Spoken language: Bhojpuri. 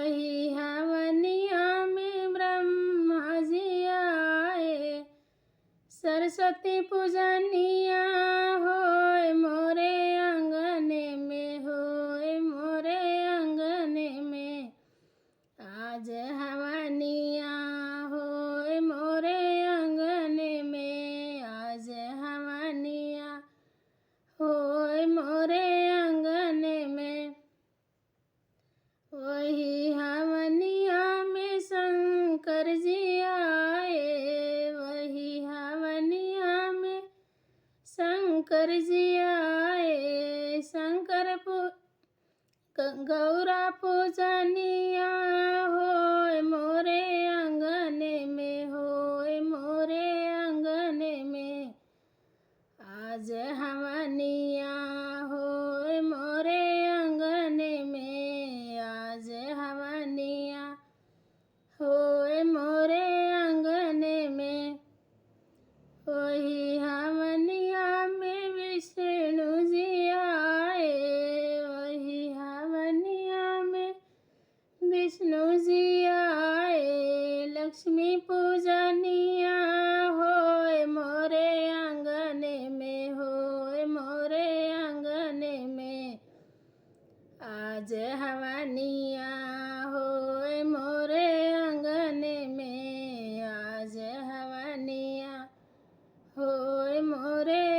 वही हवनिया में ब्रह्मा जी आए, सरस्वती पूजनिया होए मोरे अंगने में, होए मोरे अंगने में। आज हवनिया होए मोरे अंगने में, आज हवनिया होए मोरे अंगने में। वही हवनिया में शंकर जी आए, वही हवनिया में शंकर जी आए, गौरा पूजनिया होए मोरे अंगने में, होए मोरे अंगने में। आज हवनिया होए मोरे अंगने में, आज हवनिया होए मोरे अंगने में। वही हवनिया में विष्णु जी आए, वही हवनिया में विष्णु जी आए, लक्ष्मी पूजनिया होए मोरे अंगने में, होए मोरे अंगने में। आज हवनिया होए मोरे अंगने में, आज हवनिया होए मोरे